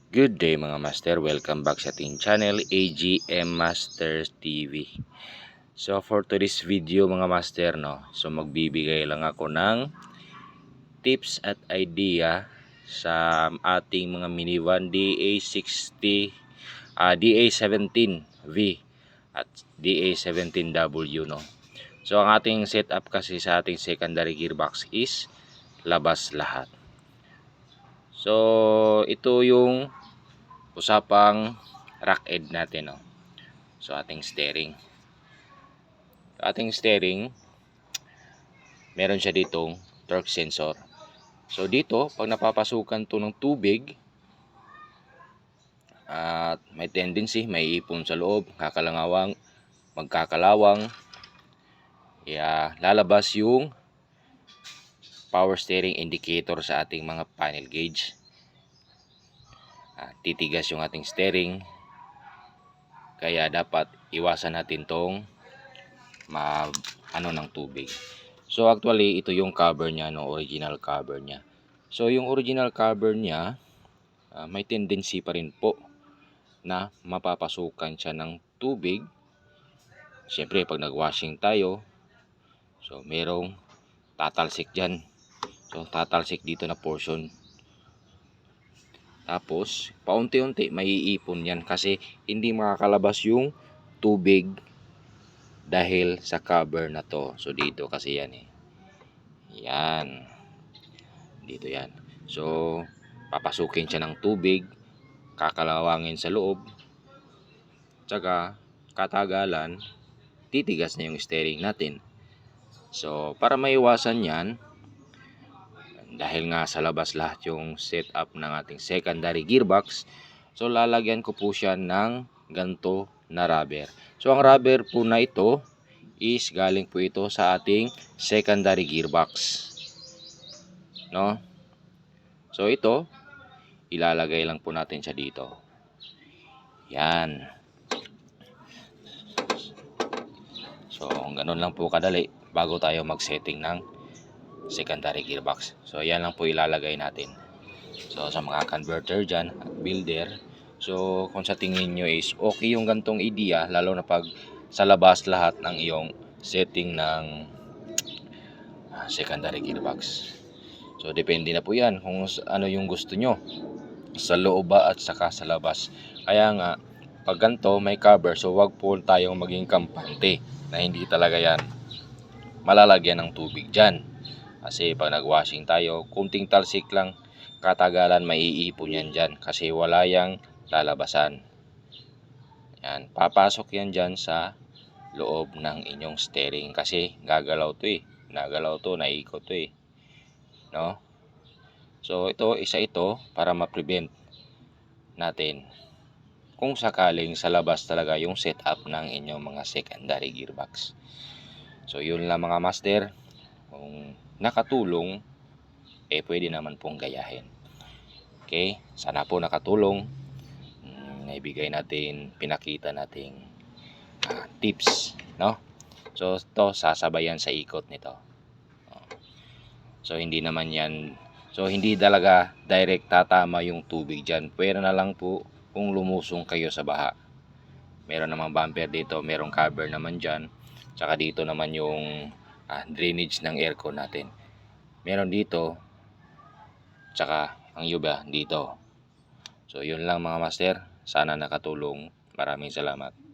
Good day mga master, welcome back sa ating channel AGM Master TV. So for today's video mga master, so magbibigay lang ako ng tips at idea sa ating mga minivan DA60, DA17V at DA17W So ang ating setup kasi sa ating secondary gearbox is labas lahat. So ito yung usapang rack end natin, So ating steering. Meron siya ditong torque sensor. So dito, pag napapasukan to ng tubig, at may tendency, may ipon sa loob, magkakalawang, lalabas yung power steering indicator sa ating mga panel gauge. Titigas yung ating steering. Kaya dapat iwasan natin tong ng tubig. So actually ito yung cover niya, original cover niya. So yung original cover niya, may tendency pa rin po na mapapasukan siya ng tubig. Siyempre pag nagwashing tayo, so merong tatalsik dyan. So tatalsik dito na portion. Tapos paunti-unti maiipon yan kasi hindi makakalabas yung tubig dahil sa cover na to. So dito kasi yan Yan. Dito yan. So papasukin siya ng tubig, kakalawangin sa loob. Tsaka katagalan, titigas na yung steering natin. So para maiwasan yan, dahil nga sa labas lahat yung setup ng ating secondary gearbox, so lalagyan ko po siya ng ganto na rubber. So ang rubber po na ito is galing po ito sa ating secondary gearbox, So ito, ilalagay lang po natin siya dito. Yan. So ganun lang po kadali bago tayo mag-setting ng secondary gearbox. So yan lang po ilalagay natin. So sa mga converter dyan at builder, so kung sa tingin nyo is okay yung gantong idea, lalo na pag sa labas lahat ng iyong setting ng secondary gearbox. So depende na po yan kung ano yung gusto nyo, sa loob ba at saka sa labas. Kaya nga pag ganito may cover, so wag po tayong maging kampante na hindi talaga yan malalagyan ng tubig dyan. Kasi pag nagwashing tayo, kunting talsik lang, katagalan maiipon yan dyan kasi wala yang lalabasan. Yan, papasok yan dyan sa loob ng inyong steering kasi gagalaw to, naikot to So ito para ma-prevent natin kung sakaling sa labas talaga yung setup ng inyong mga secondary gearbox. So yun lang mga master, kung nakatulong, pwede naman pong gayahin. Okay, sana po nakatulong. Pinakita nating tips, So ito sasabayan sa ikot nito. So hindi talaga direct tatama yung tubig dyan. Pwera na lang po kung lumusong kayo sa baha. Meron namang bumper dito, merong cover naman dyan. Tsaka dito naman yung drainage ng aircon natin. Meron dito, tsaka ang yuba dito. So yun lang mga master, sana nakatulong. Maraming salamat.